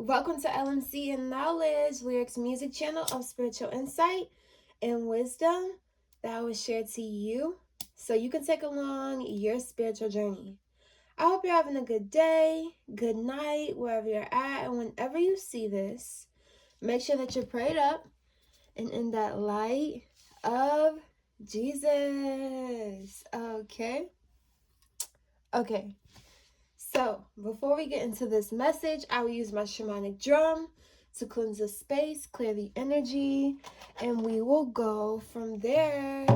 Welcome to LMC and Knowledge, Lyrics Music Channel of spiritual insight and wisdom that was shared to you so you can take along your spiritual journey. I hope you're having a good day, good night, wherever you're at, and whenever you see this, make sure that you're prayed up and in that light of Jesus. Okay. So, before we get into this message, I will use my shamanic drum to cleanse the space, clear the energy, and we will go from there.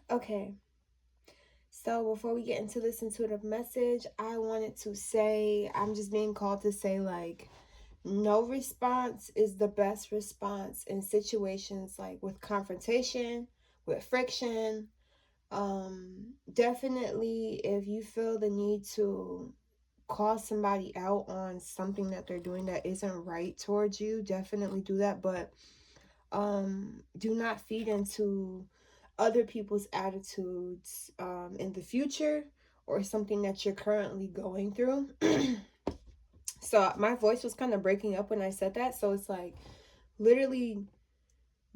Okay. So before we get into this intuitive message, I wanted to say, I'm just being called to say, like, no response is the best response in situations like with confrontation, with friction. Definitely if you feel the need to call somebody out on something that they're doing that isn't right towards you, definitely do that. But do not feed into other people's attitudes in the future or something that you're currently going through. So my voice was kind of breaking up when I said that. So it's like literally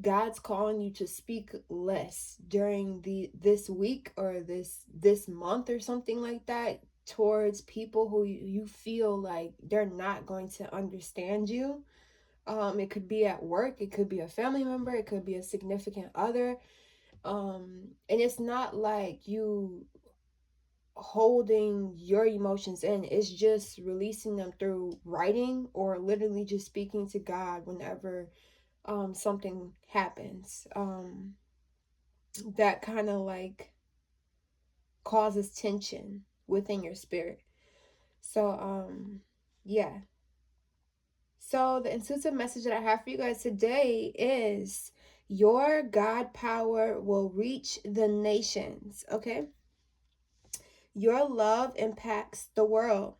God's calling you to speak less during this week or this month or something like that towards people who you feel like they're not going to understand you. It could be at work, it could be a family member, it could be a significant other. And it's not like you holding your emotions in, it's just releasing them through writing or literally just speaking to God whenever something happens that kind of like causes tension within your spirit. So yeah. So the intuitive message that I have for you guys today is your God power will reach the nations. Okay, your love impacts the world.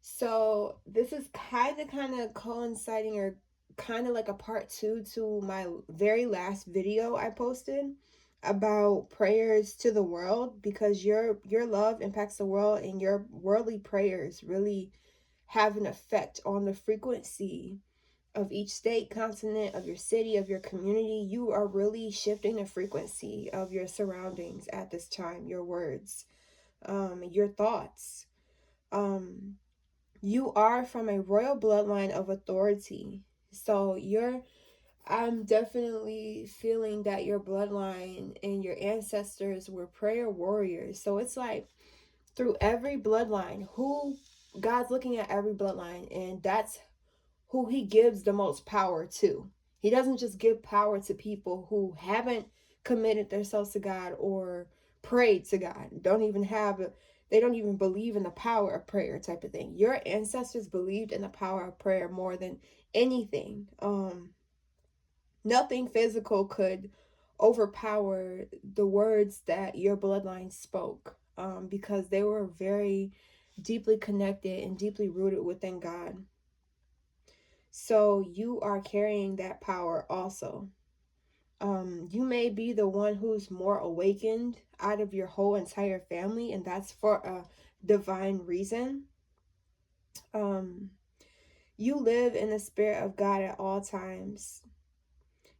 So this is kind of coinciding or kind of like a part 2 to my very last video I posted about prayers to the world, because your love impacts the world and your worldly prayers really have an effect on the frequency of each state, continent, of your city, of your community. You are really shifting the frequency of your surroundings at this time, your words, your thoughts. You are from a royal bloodline of authority. So I'm definitely feeling that your bloodline and your ancestors were prayer warriors. So it's like through every bloodline, who God's looking at every bloodline, and that's who he gives the most power to. He doesn't just give power to people who haven't committed themselves to God or prayed to God. They don't even believe in the power of prayer type of thing. Your ancestors believed in the power of prayer more than anything. Nothing physical could overpower the words that your bloodline spoke, because they were very deeply connected and deeply rooted within God. So you are carrying that power also. You may be the one who's more awakened out of your whole entire family, and that's for a divine reason. You live in the spirit of God at all times.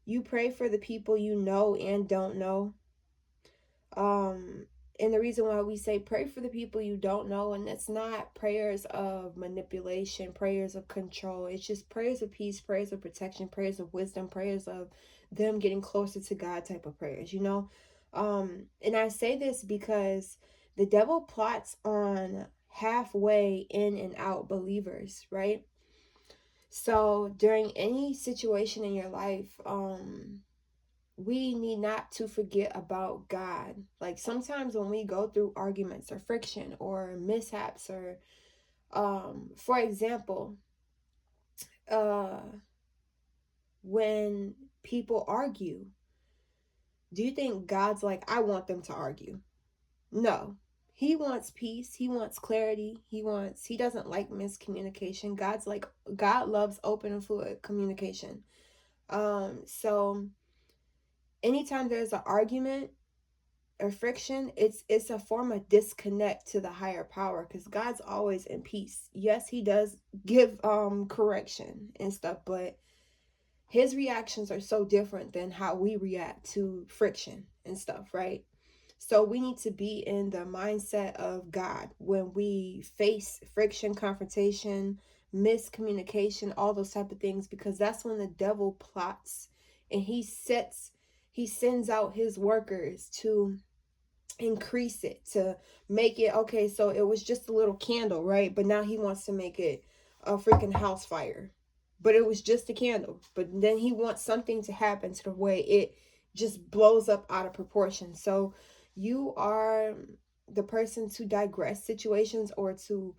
You pray for the people you know and don't know. And the reason why we say pray for the people you don't know, and it's not prayers of manipulation, prayers of control. It's just prayers of peace, prayers of protection, prayers of wisdom, prayers of them getting closer to God type of prayers, you know? And I say this because the devil plots on halfway in and out believers, right? So during any situation in your life, we need not to forget about God. Like sometimes when we go through arguments or friction or mishaps or for example, when people argue? Do you think God's like, I want them to argue? No. He wants peace. He wants clarity. He doesn't like miscommunication. God's like, God loves open and fluid communication. So anytime there's an argument or friction, it's a form of disconnect to the higher power, because God's always in peace. Yes, he does give correction and stuff, but his reactions are so different than how we react to friction and stuff, right? So we need to be in the mindset of God when we face friction, confrontation, miscommunication, all those type of things, because that's when the devil plots and he sends out his workers to increase it, to make it, okay, so it was just a little candle, right? But now he wants to make it a freaking house fire. But it was just a candle. But then he wants something to happen to the way it just blows up out of proportion. So you are the person to digress situations or to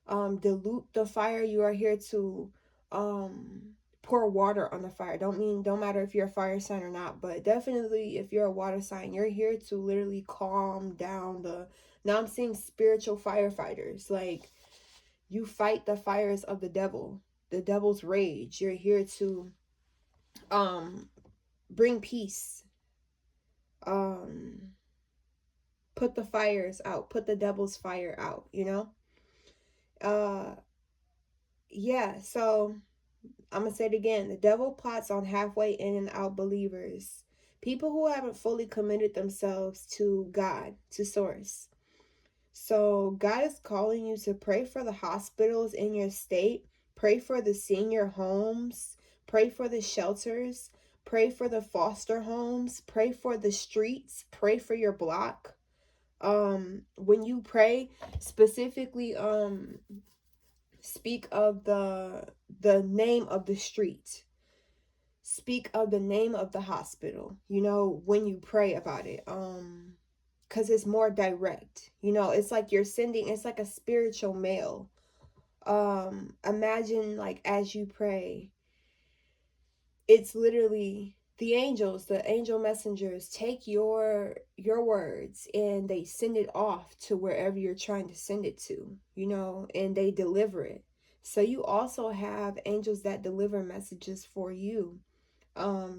dilute the fire. You are here to um pour water on the fire. Don't matter if you're a fire sign or not, but definitely if you're a water sign, you're here to literally calm down the, now I'm seeing spiritual firefighters. Like, you fight the fires of the devil's rage. You're here to bring peace. Put the fires out, put the devil's fire out, you know? Yeah, so I'm going to say it again. The devil plots on halfway in and out believers, people who haven't fully committed themselves to God, to Source. So God is calling you to pray for the hospitals in your state, pray for the senior homes, pray for the shelters, pray for the foster homes, pray for the streets, pray for your block. When you pray, specifically speak of the name of the street, speak of the name of the hospital, you know, when you pray about it, because it's more direct, you know, it's like you're sending, it's like a spiritual mail. Imagine, like, as you pray, it's literally the angels, the angel messengers take your words and they send it off to wherever you're trying to send it to, you know, and they deliver it. So you also have angels that deliver messages for you.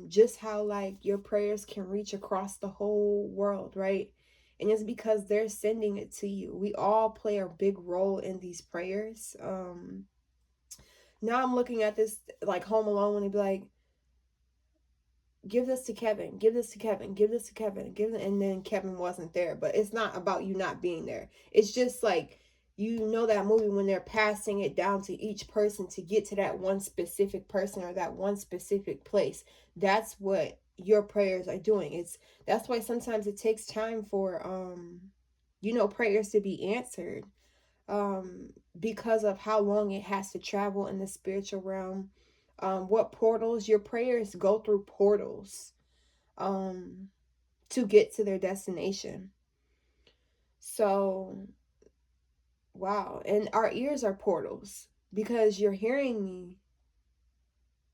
Just how, like, your prayers can reach across the whole world, right? And it's because they're sending it to you. We all play a big role in these prayers. Now I'm looking at this like Home Alone when they be like, give this to Kevin, give this to Kevin, give this to Kevin, and then Kevin wasn't there. But it's not about you not being there. It's just like, you know, that movie when they're passing it down to each person to get to that one specific person or that one specific place. That's what your prayers are doing. That's why sometimes it takes time for you know, prayers to be answered, because of how long it has to travel in the spiritual realm. What portals, your prayers go through portals to get to their destination. So, wow. And our ears are portals, because you're hearing me,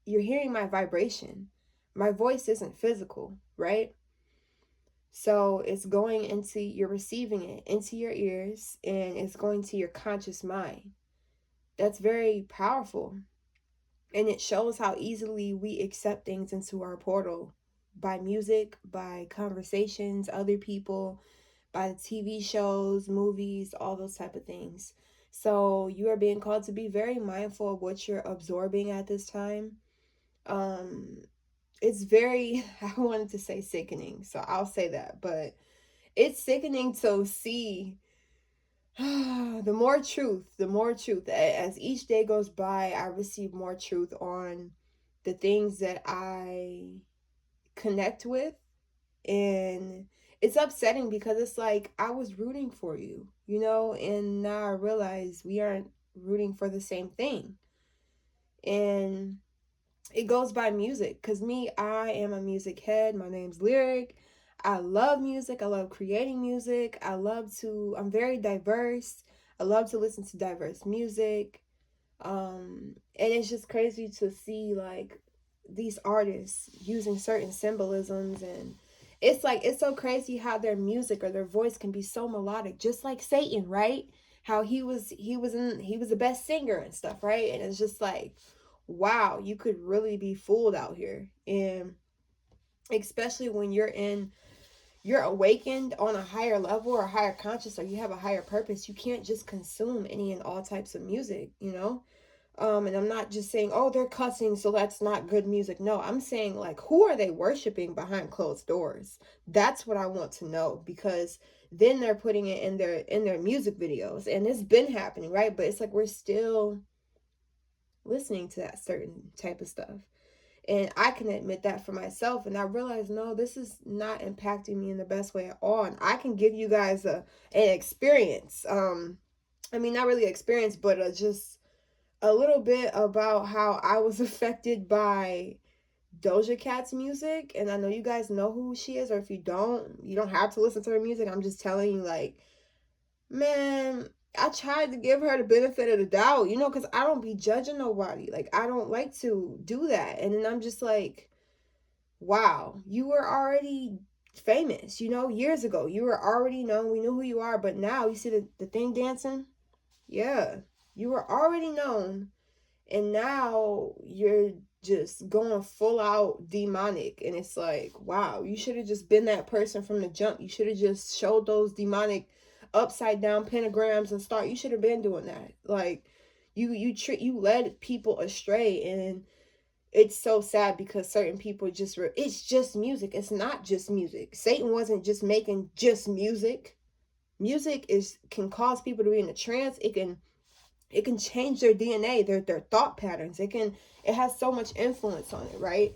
you're hearing my vibration. My voice isn't physical, right? So it's going into, you're receiving it into your ears, and it's going to your conscious mind. That's very powerful. And it shows how easily we accept things into our portal, by music, by conversations, other people, by the TV shows, movies, all those type of things. So you are being called to be very mindful of what you're absorbing at this time. It's very, I wanted to say sickening, so I'll say that, but it's sickening to see the more truth. As each day goes by, I receive more truth on the things that I connect with. And it's upsetting, because it's like, I was rooting for you, you know, and now I realize we aren't rooting for the same thing. And it goes by music, because I am a music head. My name's Lyric. I love music. I love creating music. I'm very diverse. I love to listen to diverse music. And it's just crazy to see, like, these artists using certain symbolisms, and it's like it's so crazy how their music or their voice can be so melodic, just like Satan, right? How he was the best singer and stuff, right? And it's just like, wow, you could really be fooled out here. And especially when you're awakened on a higher level or higher conscious, or you have a higher purpose, you can't just consume any and all types of music, you know? And I'm not just saying, oh, they're cussing, so that's not good music. No, I'm saying, like, who are they worshiping behind closed doors? That's what I want to know, because then they're putting it in their music videos, and it's been happening, right? But it's like we're still listening to that certain type of stuff. And I can admit that for myself. And I realized, no, this is not impacting me in the best way at all. And I can give you guys an experience. I mean, not really experience, but just a little bit about how I was affected by Doja Cat's music. And I know you guys know who she is, or if you don't have to listen to her music. I'm just telling you, like, man, I tried to give her the benefit of the doubt, you know, because I don't be judging nobody. Like, I don't like to do that. And then I'm just like, wow, you were already famous, you know, years ago. You were already known. We knew who you are. But now, you see the thing dancing? Yeah. You were already known. And now you're just going full out demonic. And it's like, wow, you should have just been that person from the jump. You should have just showed those demonic upside down pentagrams and you should have been doing that. Like, you led people astray. And it's so sad because certain people it's just music. It's not just music. Satan wasn't just making just music. Music can cause people to be in a trance. It can change their DNA, their thought patterns. It has so much influence on it, right?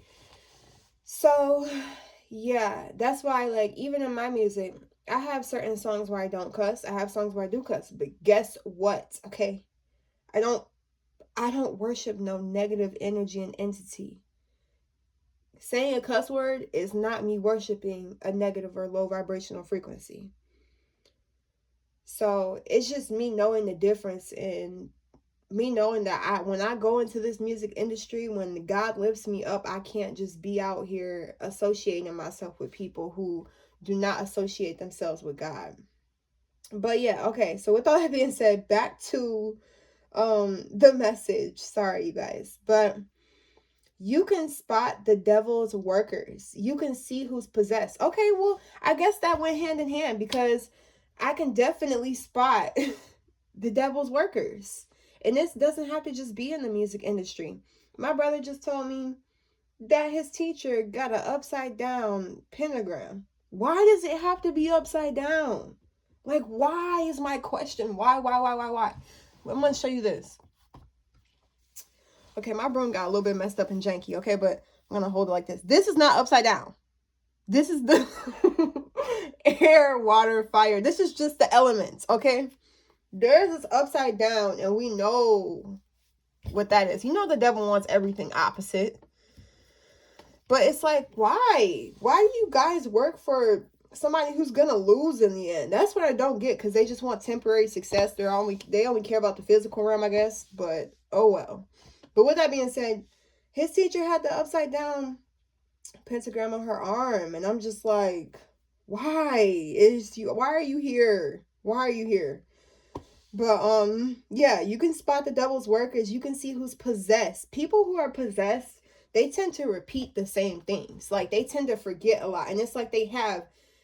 So yeah, that's why, like, even in my music, I have certain songs where I don't cuss. I have songs where I do cuss. But guess what? Okay. I don't worship no negative energy and entity. Saying a cuss word is not me worshiping a negative or low vibrational frequency. So it's just me knowing the difference, and me knowing that when I go into this music industry, when God lifts me up, I can't just be out here associating myself with people who do not associate themselves with God. But yeah, okay. So with all that being said, back to the message. Sorry, you guys, but you can spot the devil's workers. You can see who's possessed. Okay, well, I guess that went hand in hand, because I can definitely spot the devil's workers. And this doesn't have to just be in the music industry. My brother just told me that his teacher got an upside down pentagram. Why does it have to be upside down? Like, why is my question? Why? I'm going to show you this. Okay, my broom got a little bit messed up and janky, okay, but I'm going to hold it like this. This is not upside down. This is the air, water, fire. This is just the elements, okay? There's this upside down, and we know what that is. You know the devil wants everything opposite. But it's like, why? Why do you guys work for somebody who's gonna lose in the end? That's what I don't get, because they just want temporary success. They only care about the physical realm, I guess. But oh well. But with that being said, his teacher had the upside down pentagram on her arm, and I'm just like, why are you here? Why are you here? But yeah, you can spot the devil's workers. You can see who's possessed. People who are possessed, they tend to repeat the same things. Like, they tend to forget a lot. And it's like they have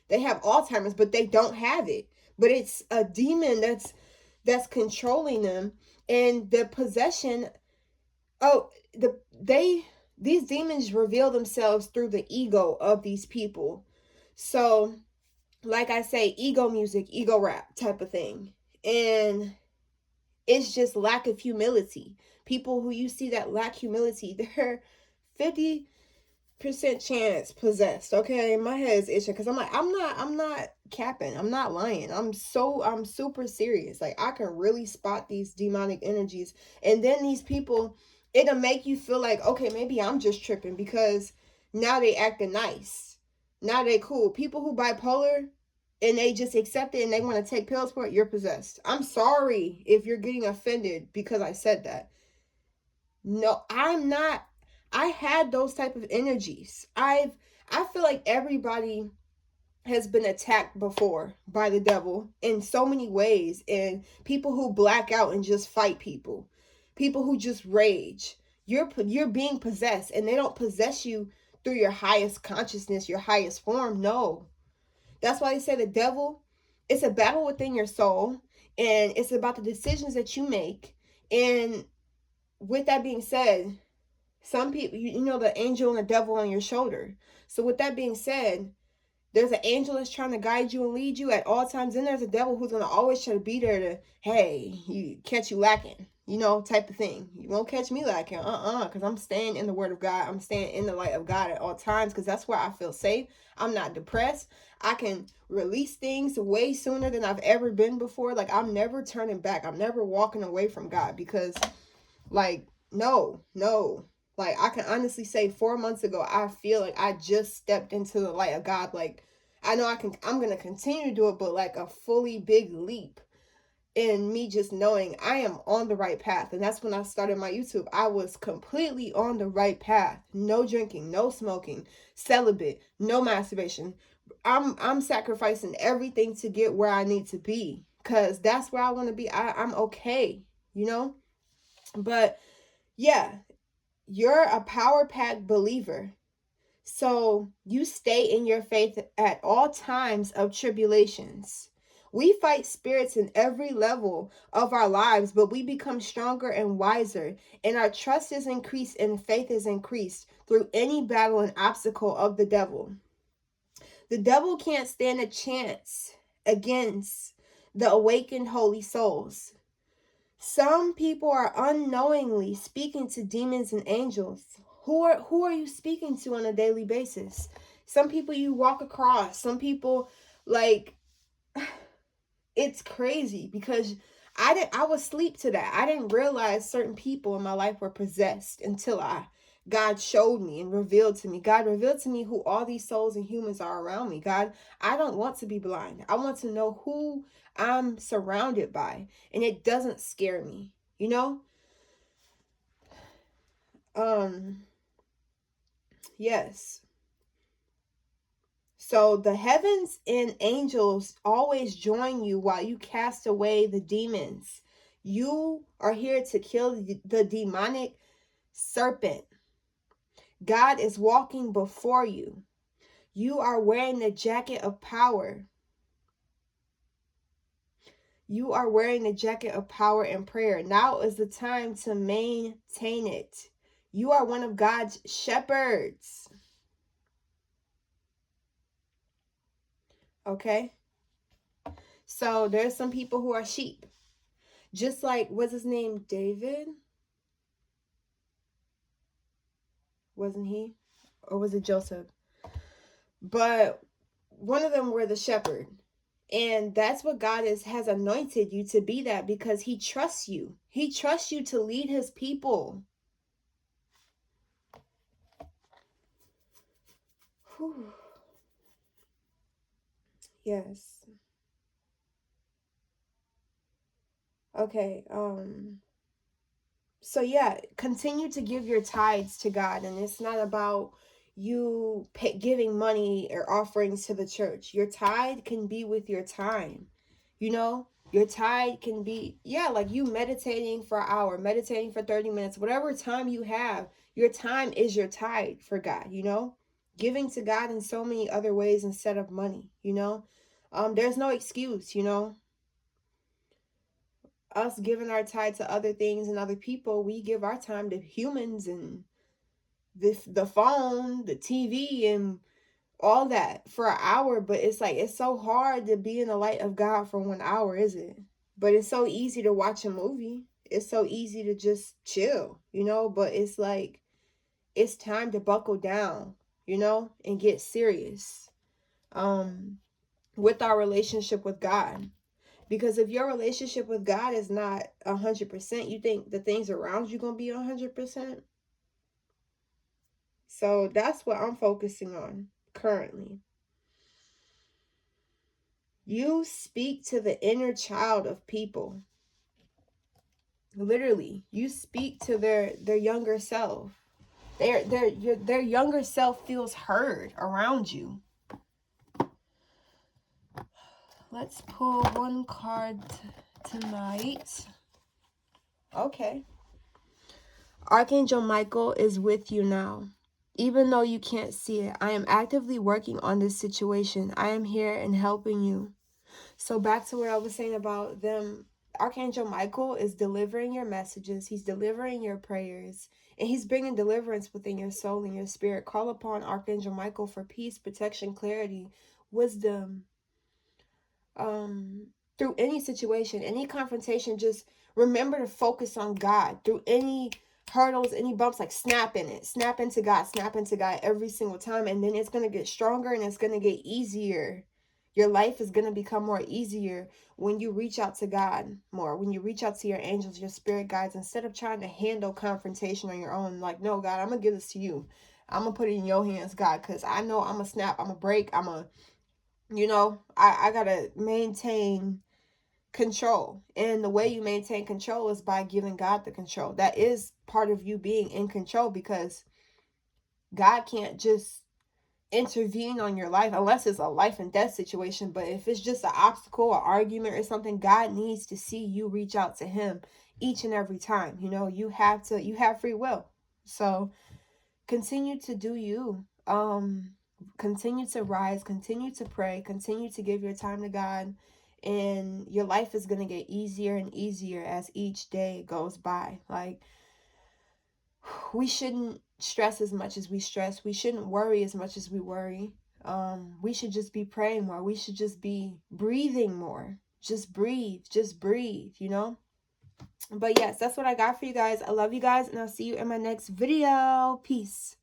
Alzheimer's, but they don't have it. But it's a demon that's controlling them. And the possession, these demons reveal themselves through the ego of these people. So, like I say, ego music, ego rap type of thing. And it's just lack of humility. People who you see that lack humility, they're 50% chance possessed. Okay, my head is itching, because I'm like, I'm not capping. I'm not lying. I'm super serious. Like, I can really spot these demonic energies. And then these people, it'll make you feel like, okay, maybe I'm just tripping, because now they acting nice. Now they cool. People who bipolar, and they just accept it and they want to take pills for it, you're possessed. I'm sorry if you're getting offended because I said that. No, I'm not I had those type of energies. I feel like everybody has been attacked before by the devil in so many ways, and people who black out and just fight people, people who just rage. You're being possessed, and they don't possess you through your highest consciousness, your highest form. No, that's why they say the devil, it's a battle within your soul, and it's about the decisions that you make. And with that being said, some people, you know, the angel and the devil on your shoulder. So with that being said, there's an angel that's trying to guide you and lead you at all times. Then there's a devil who's going to always try to be there to, hey, you catch you lacking, you know, type of thing. You won't catch me lacking, because I'm staying in the word of God. I'm staying in the light of God at all times, because that's where I feel safe. I'm not depressed. I can release things way sooner than I've ever been before. Like, I'm never turning back. I'm never walking away from God, because, like, no. Like, I can honestly say 4 months ago, I feel like I just stepped into the light of God. Like, I know I'm going to continue to do it, but like a fully big leap in me just knowing I am on the right path. And that's when I started my YouTube. I was completely on the right path. No drinking, no smoking, celibate, no masturbation. I'm sacrificing everything to get where I need to be, because that's where I want to be. I'm okay, you know? But yeah, you're a power packed believer. So you stay in your faith at all times of tribulations. We fight spirits in every level of our lives, but we become stronger and wiser, and our trust is increased and faith is increased through any battle and obstacle of the devil. The devil can't stand a chance against the awakened holy souls. Some people are unknowingly speaking to demons and angels. Who are you speaking to on a daily basis? Some people you walk across, some people, like, it's crazy, because I was asleep to that. I didn't realize certain people in my life were possessed until God showed me and revealed to me. God revealed to me who all these souls and humans are around me. God, I don't want to be blind. I want to know who I'm surrounded by, and it doesn't scare me, you know? Yes. So the heavens and angels always join you while you cast away the demons. You are here to kill the demonic serpent. God is walking before you. You are wearing the jacket of power. You are wearing the jacket of power and prayer. Now is the time to maintain it. You are one of God's shepherds. Okay? So there's some people who are sheep. Just like, what's his name? David? Wasn't he? Or was it Joseph? But one of them were the shepherd. And that's what God has anointed you to be, that because he trusts you. He trusts you to lead his people. Whew. Yes. Okay. So yeah, continue to give your tithes to God, and it's not about you giving money or offerings to the church. Your tithe can be with your time. You know, your tithe can be, yeah, like you meditating for an hour, meditating for 30 minutes, whatever time you have. Your time is your tithe for God, you know? Giving to God in so many other ways instead of money, you know? There's no excuse, you know? Us giving our time to other things and other people, we give our time to humans and the phone, the TV, and all that for an hour. But it's like, it's so hard to be in the light of God for 1 hour, is it? But it's so easy to watch a movie. It's so easy to just chill, you know? But it's like, it's time to buckle down, you know, and get serious with our relationship with God. Because if your relationship with God is not 100%, you think the things around you going to be 100%? So that's what I'm focusing on currently. You speak to the inner child of people. Literally, you speak to their younger self. Their younger self feels heard around you. Let's pull one card tonight. Okay. Archangel Michael is with you now. Even though you can't see it, I am actively working on this situation. I am here and helping you. So back to what I was saying about them, Archangel Michael is delivering your messages. He's delivering your prayers. And he's bringing deliverance within your soul and your spirit. Call upon Archangel Michael for peace, protection, clarity, wisdom. Through any situation, any confrontation, just remember to focus on God. Through any hurdles, any bumps, like snap in it. Snap into God every single time. And then it's going to get stronger and it's going to get easier. Your life is going to become more easier when you reach out to God more, when you reach out to your angels, your spirit guides, instead of trying to handle confrontation on your own. Like, no, God, I'm going to give this to you. I'm going to put it in your hands, God, because I know I'm going to snap, I'm going to break, I'm going to, you know, I got to maintain control. And the way you maintain control is by giving God the control. That is part of you being in control, because God can't just intervene on your life unless it's a life and death situation. But if it's just an obstacle, an argument or something, God needs to see you reach out to him each and every time. You know, you have free will. So continue to do you. Continue to rise, continue to pray, continue to give your time to God, and your life is going to get easier and easier as each day goes by. Like, we shouldn't stress as much as we stress. We shouldn't worry as much as we worry. We should just be praying more. We should just be breathing more. Just breathe, you know? But yes, that's what I got for you guys. I love you guys, and I'll see you in my next video. Peace.